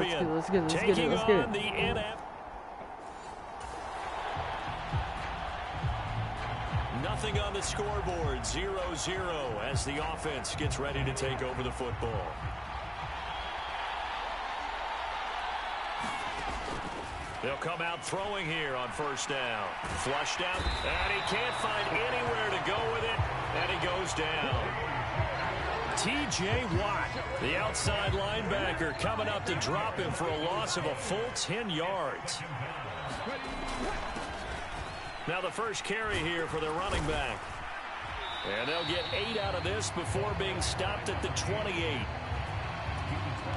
champion. Let's get it. Taking on the NF. Nothing on the scoreboard, 0-0 as the offense gets ready to take over the football. They'll come out throwing here on first down. Flushed out, and he can't find anywhere to go with it, and he goes down. T.J. Watt, the outside linebacker, coming up to drop him for a loss of a full 10 yards. Now the first carry here for their running back. And they'll get 8 out of this before being stopped at the 28.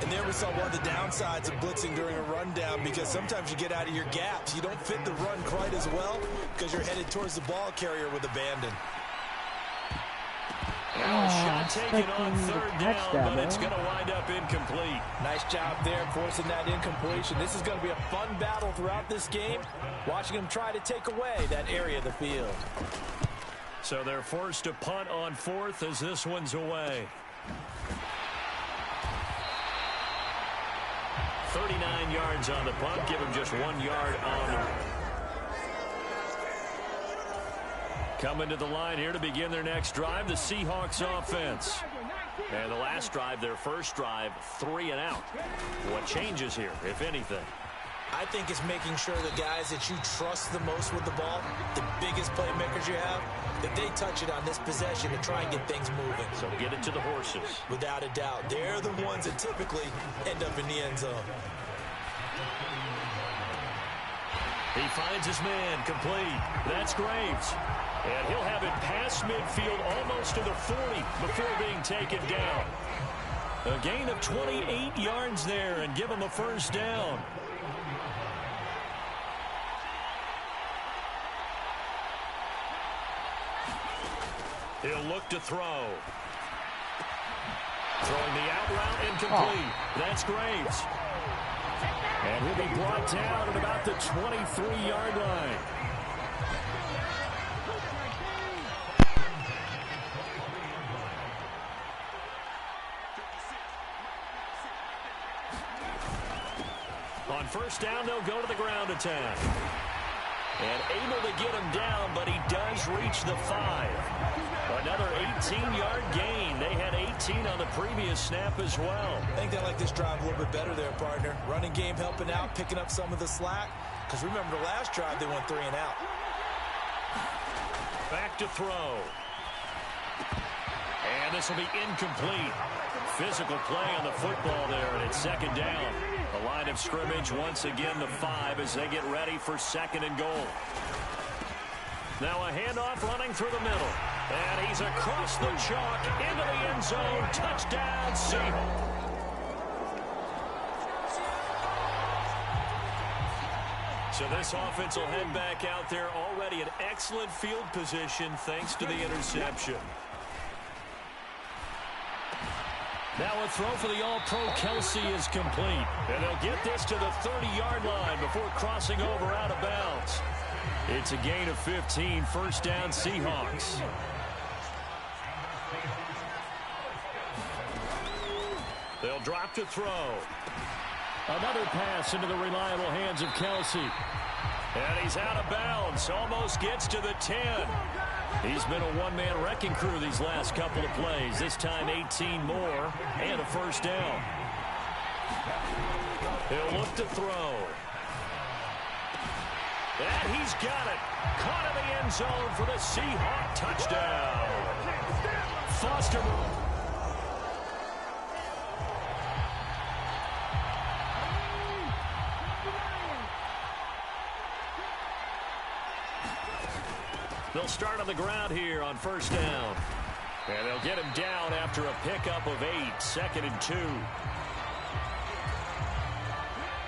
And there we saw one of the downsides of blitzing during a rundown, because sometimes you get out of your gaps. You don't fit the run quite as well because you're headed towards the ball carrier with abandon. Now a shot taken on third down, but it's going to wind up incomplete. Nice job there forcing that incompletion. This is going to be a fun battle throughout this game, watching them try to take away that area of the field. So they're forced to punt on fourth as this one's away. 39 yards on the punt, give him just 1 yard on. Coming to the line here to begin their next drive, the Seahawks offense. And the last drive, their first drive, 3 and out. What changes here, if anything? I think it's making sure the guys that you trust the most with the ball, the biggest playmakers you have, that they touch it on this possession to try and get things moving. So get it to the horses. Without a doubt. They're the ones that typically end up in the end zone. He finds his man, complete. That's Graves. And he'll have it past midfield almost to the 40 before being taken down. A gain of 28 yards there and give him a first down. He'll look to throw. Throwing the out route incomplete. That's Graves. And he'll be brought down at about the 23-yard line. On first down, they'll go to the ground attack. And able to get him down, but he does reach the 5. Another 18-yard gain. They had 18 on the previous snap as well. I think they like this drive a little bit better there, partner. Running game helping out, picking up some of the slack. Because remember the last drive, they went 3 and out. Back to throw. And this will be incomplete. Physical play on the football there, and it's second down. The line of scrimmage once again the 5 as they get ready for second and goal. Now a handoff running through the middle. And he's across the chalk into the end zone. Touchdown, Seahawks. So this offense will head back out there already in excellent field position thanks to the interception. Now a throw for the All-Pro Kelsey is complete. And they'll get this to the 30-yard line before crossing over out of bounds. It's a gain of 15, first down Seahawks. They'll drop to throw. Another pass into the reliable hands of Kelsey. And he's out of bounds, almost gets to the 10. He's been a one-man wrecking crew these last couple of plays. This time 18 more and a first down. He'll look to throw. And he's got it. Caught in the end zone for the Seahawk touchdown. Foster. They'll start on the ground here on first down. And they'll get him down after a pickup of 8, second and 2.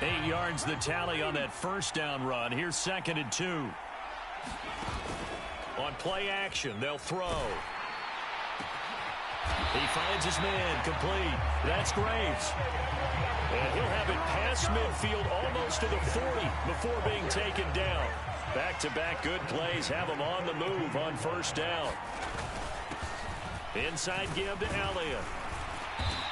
8 yards the tally on that first down run. Here's second and 2. On play action, they'll throw. He finds his man, complete. That's Graves. And he'll have it past midfield almost to the 40 before being taken down. Back-to-back good plays have him on the move on first down. Inside give to Elliott.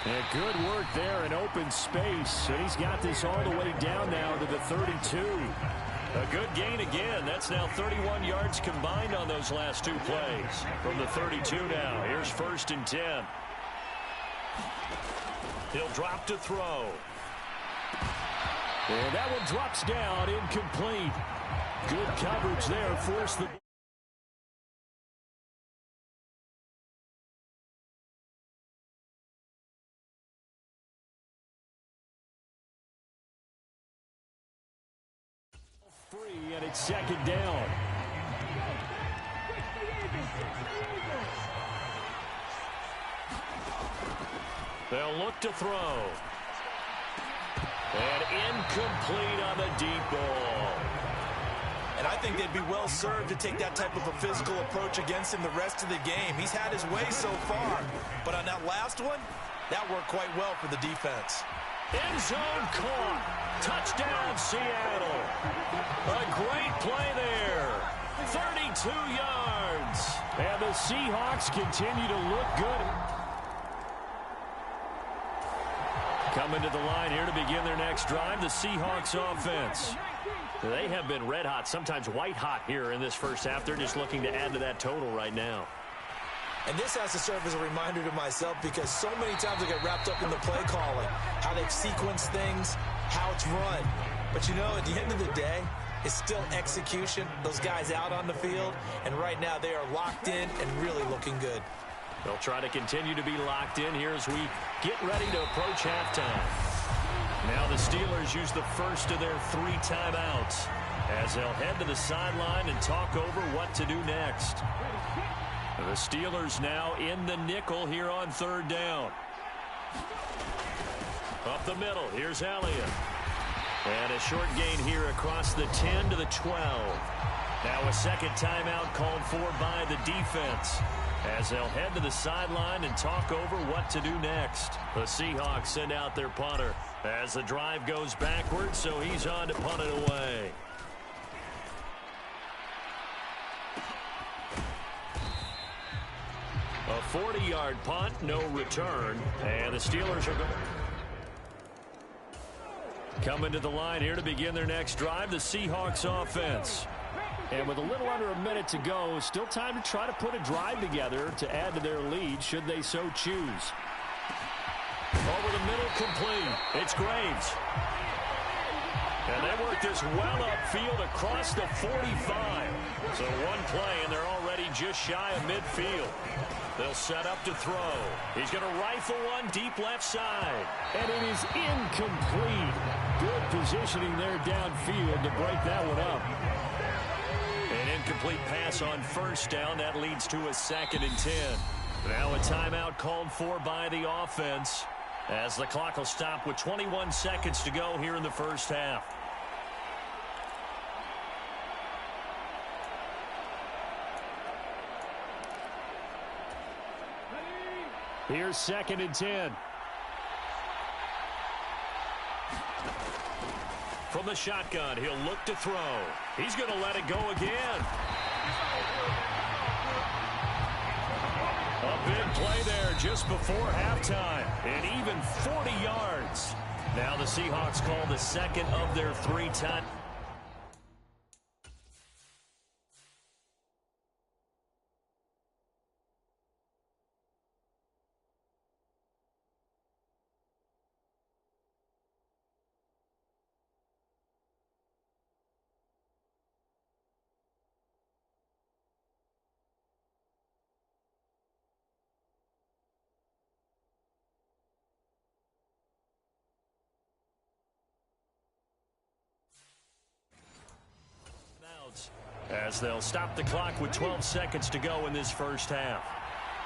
And good work there in open space. And he's got this all the way down now to the 32. A good gain again. That's now 31 yards combined on those last two plays. From the 32 now. Here's 1st and 10. He'll drop to throw. And that one drops down, incomplete. Good coverage there. Forced the... free, and it's 2nd down. They'll look to throw. And incomplete on the deep ball. And I think they'd be well served to take that type of a physical approach against him the rest of the game. He's had his way so far. But on that last one, that worked quite well for the defense. End zone caught. Touchdown, Seattle. A great play there. 32 yards. And the Seahawks continue to look good. Coming to the line here to begin their next drive, the Seahawks offense. They have been red hot, sometimes white hot here in this first half. They're just looking to add to that total right now. And this has to serve as a reminder to myself because so many times I get wrapped up in the play calling, how they've sequenced things, how it's run. But you know, at the end of the day, it's still execution. Those guys out on the field, and right now they are locked in and really looking good. They'll try to continue to be locked in here as we get ready to approach halftime. Now the Steelers use the first of their 3 timeouts as they'll head to the sideline and talk over what to do next. The Steelers now in the nickel here on 3rd down. Up the middle, here's Elliott. And a short gain here across the 10 to the 12. Now a 2nd timeout called for by the defense as they'll head to the sideline and talk over what to do next. The Seahawks send out their punter as the drive goes backwards, so he's on to punt it away. A 40-yard punt, no return, and the Steelers are going. Coming to the line here to begin their next drive, the Seahawks offense. And with a little under a minute to go, still time to try to put a drive together to add to their lead should they so choose. Over the middle, complete. It's Graves. And they work this well upfield across the 45. So one play, and they're already just shy of midfield. They'll set up to throw. He's going to rifle one deep left side. And it is incomplete. Good positioning there downfield to break that one up. An incomplete pass on 1st down. That leads to a 2nd and 10. Now a timeout called for by the offense as the clock will stop with 21 seconds to go here in the first half. Here's 2nd and 10. From the shotgun, he'll look to throw. He's going to let it go again. A big play there just before halftime. And even 40 yards. Now the Seahawks call the 2nd of their 3 times. As they'll stop the clock with 12 seconds to go in this first half.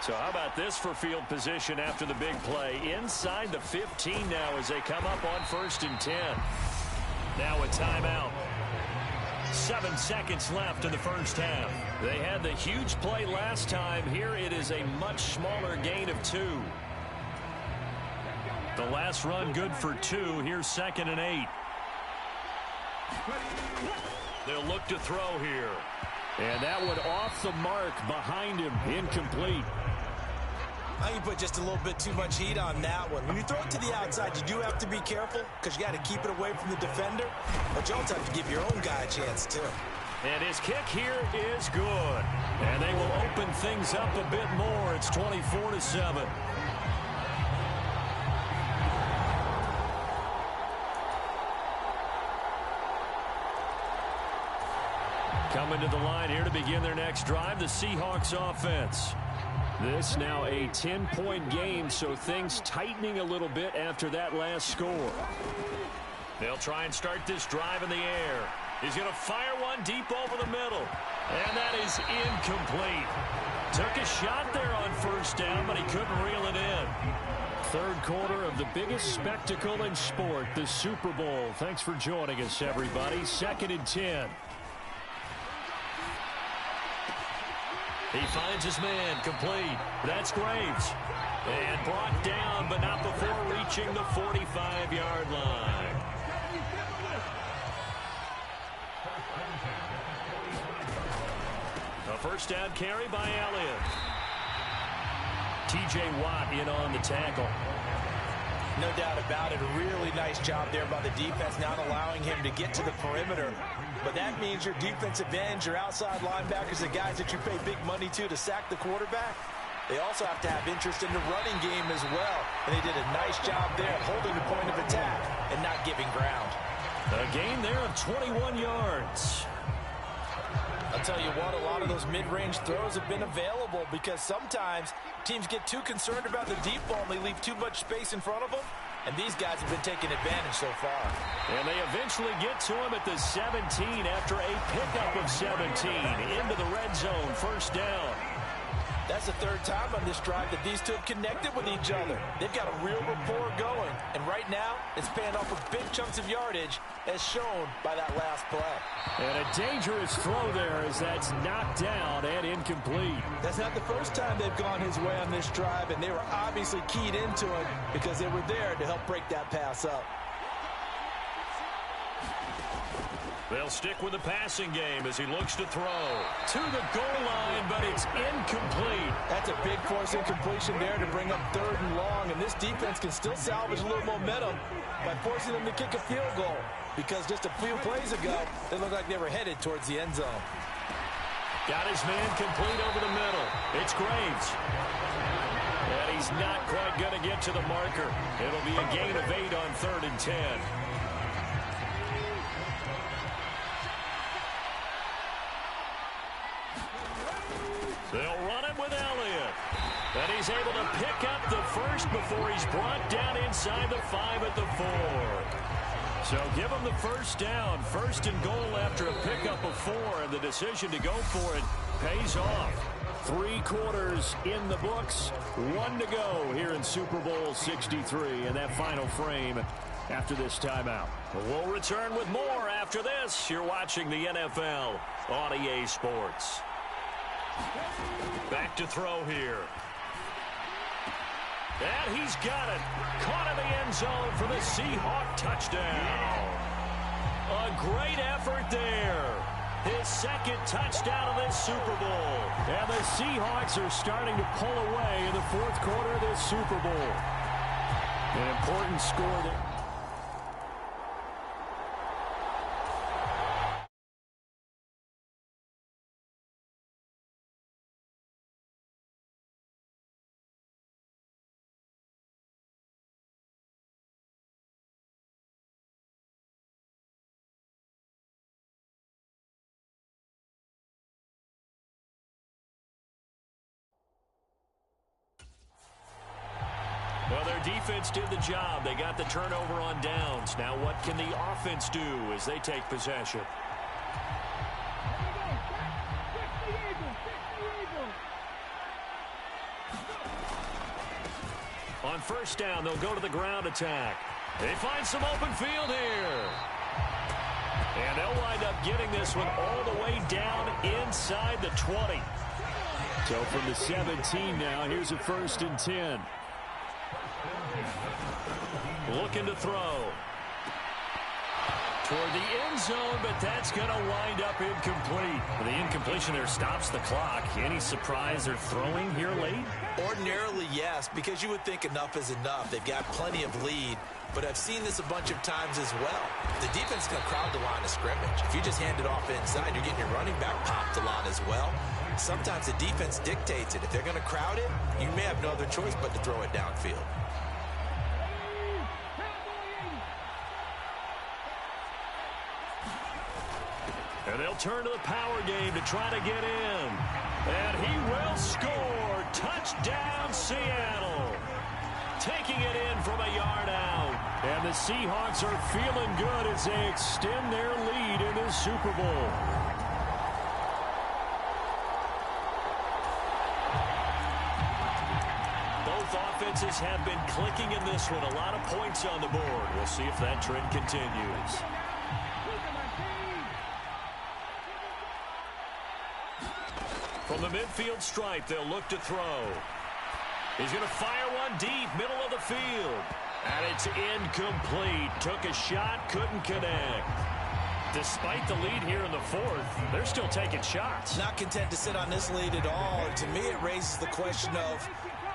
So how about this for field position after the big play? Inside the 15 now as they come up on 1st and 10. Now a timeout. 7 seconds left in the first half. They had the huge play last time. Here it is a much smaller gain of 2. The last run good for 2. Here's 2nd and 8. They'll look to throw here. And that one off the mark behind him. Incomplete. I think you put just a little bit too much heat on that one. When you throw it to the outside, you do have to be careful because you got to keep it away from the defender. But you also have to give your own guy a chance, too. And his kick here is good. And they will open things up a bit more. It's 24-7. Coming to the line here to begin their next drive, the Seahawks offense. This now a 10-point game, so things tightening a little bit after that last score. They'll try and start this drive in the air. He's going to fire one deep over the middle. And that is incomplete. Took a shot there on first down, but he couldn't reel it in. Third quarter of the biggest spectacle in sport, the Super Bowl. Thanks for joining us, everybody. 2nd and 10. He finds his man, complete. That's Graves. And brought down, but not before reaching the 45-yard line. A first down carry by Elliott. T.J. Watt in on the tackle. No doubt about it. A really nice job there by the defense, not allowing him to get to the perimeter. But that means your defensive ends, your outside linebackers, the guys that you pay big money to sack the quarterback, they also have to have interest in the running game as well. And they did a nice job there holding the point of attack and not giving ground. A gain there of 21 yards. I'll tell you what, a lot of those mid-range throws have been available because sometimes teams get too concerned about the deep ball and they leave too much space in front of them. And these guys have been taking advantage so far. And they eventually get to him at the 17 after a pickup of 17 into the red zone. First down. That's the third time on this drive that these two have connected with each other. They've got a real rapport going. And right now, it's paying off with big chunks of yardage as shown by that last play. And a dangerous throw there as that's knocked down and incomplete. That's not the first time they've gone his way on this drive, and they were obviously keyed into it because they were there to help break that pass up. They'll stick with the passing game as he looks to throw. To the goal line, but it's incomplete. That's a big force incompletion there to bring up 3rd and long, and this defense can still salvage a little momentum by forcing them to kick a field goal because just a few plays ago, they looked like they were headed towards the end zone. Got his man complete over the middle. It's Graves. And he's not quite going to get to the marker. It'll be a gain of 8 on 3rd and 10. They'll run it with Elliott. And he's able to pick up the first before he's brought down inside the 5 at the 4. So give him the first down. 1st and goal after a pickup of 4. And the decision to go for it pays off. 3 quarters in the books. 1 to go here in Super Bowl 63 in that final frame after this timeout. We'll return with more after this. You're watching the NFL on EA Sports. Back to throw here. And he's got it. Caught in the end zone for the Seahawk touchdown. A great effort there. His 2nd touchdown of this Super Bowl. And the Seahawks are starting to pull away in the 4th quarter of this Super Bowl. An important score there. Well, their defense did the job. They got the turnover on downs. Now what can the offense do as they take possession? On first down, they'll go to the ground attack. They find some open field here. And they'll wind up getting this one all the way down inside the 20. So from the 17 now, here's a 1st and 10. Looking to throw. toward the end zone, but that's going to wind up incomplete. The incompletion there stops the clock. Any surprise they're throwing here late? Ordinarily, yes, because you would think enough is enough. They've got plenty of lead, but I've seen this a bunch of times as well. The defense is going to crowd the line of scrimmage. If you just hand it off inside, you're getting your running back popped a lot as well. Sometimes the defense dictates it. If they're going to crowd it, you may have no other choice but to throw it downfield. And they'll turn to the power game to try to get in. And he will score. Touchdown, Seattle. Taking it in from a yard out. And the Seahawks are feeling good as they extend their lead in this Super Bowl. Both offenses have been clicking in this one. A lot of points on the board. We'll see if that trend continues. From the midfield stripe, they'll look to throw. He's going to fire one deep, middle of the field. And it's incomplete. Took a shot, couldn't connect. Despite the lead here in the fourth, they're still taking shots. Not content to sit on this lead at all. To me, it raises the question of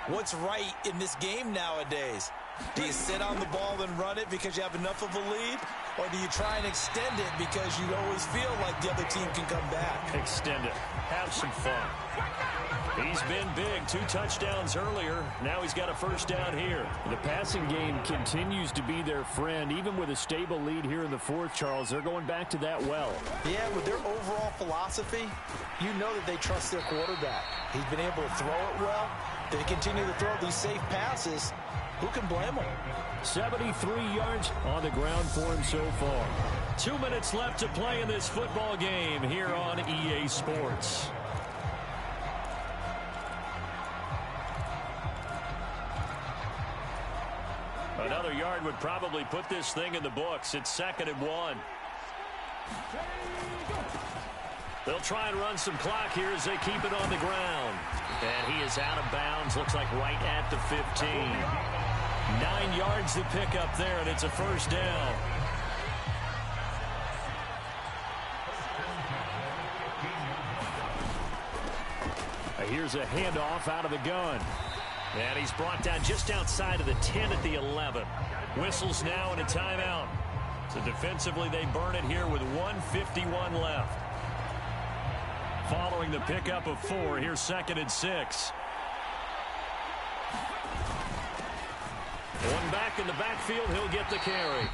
what's right in this game nowadays. Do you sit on the ball and run it because you have enough of a lead? Or do you try and extend it because you always feel like the other team can come back? Extend it. Have some fun. He's been big. 2 touchdowns earlier. Now he's got a first down here. The passing game continues to be their friend. Even with a stable lead here in the fourth, Charles, they're going back to that well. Yeah, with their overall philosophy, you know that they trust their quarterback. He's been able to throw it well. They continue to throw these safe passes. Who can blame him? 73 yards on the ground for him so far. 2 minutes left to play in this football game here on EA Sports. Another yard would probably put this thing in the books. It's 2nd and 1. They'll try and run some clock here as they keep it on the ground. And he is out of bounds, looks like right at the 15. 9 yards to pick up there, and it's a first down. Here's a handoff out of the gun. And he's brought down just outside of the 10 at the 11. Whistles now and a timeout. So defensively, they burn it here with 1:51 left. Following the pickup of 4, here's 2nd and 6. One back in the backfield, he'll get the carry.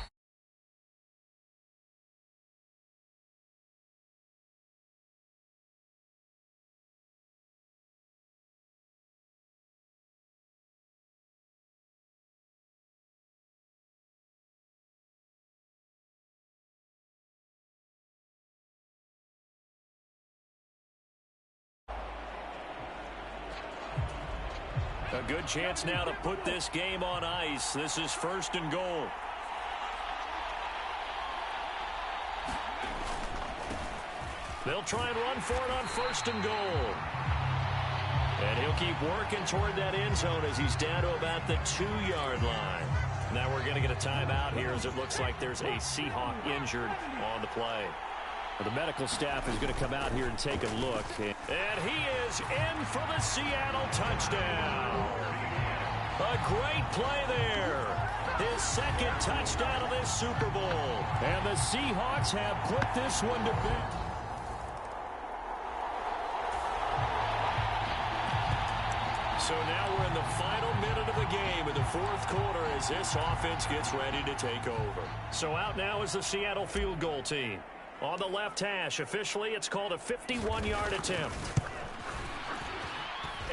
A good chance now to put this game on ice. This is 1st and goal. They'll try and run for it on 1st and goal. And he'll keep working toward that end zone as he's down to about the 2-yard line. Now we're going to get a timeout here as it looks like there's a Seahawk injured on the play. Well, the medical staff is going to come out here and take a look. And he is in for the Seattle touchdown. A great play there. His 2nd touchdown of this Super Bowl. And the Seahawks have put this one to bed. So now we're in the final minute of the game in the 4th quarter as this offense gets ready to take over. So out now is the Seattle field goal team. On the left hash, officially, it's called a 51-yard attempt.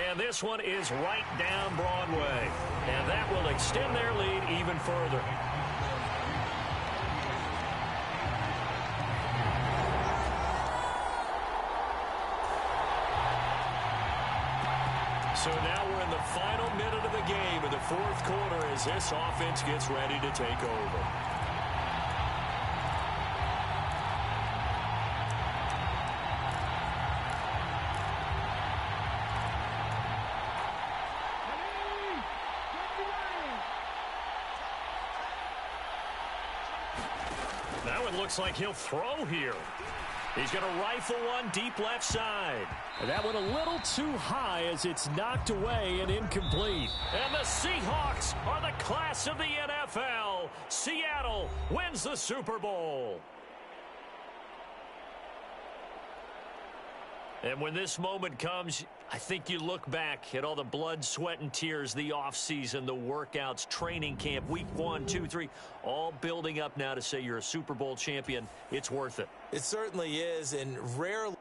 And this one is right down Broadway. And that will extend their lead even further. So now we're in the final minute of the game in the 4th quarter as this offense gets ready to take over. That one looks like he'll throw here. He's going to rifle one deep left side. And that one a little too high as it's knocked away and incomplete. And the Seahawks are the class of the NFL. Seattle wins the Super Bowl. And when this moment comes, I think you look back at all the blood, sweat, and tears, the offseason, the workouts, training camp, week 1, 2, 3, all building up now to say you're a Super Bowl champion. It's worth it. It certainly is, and rarely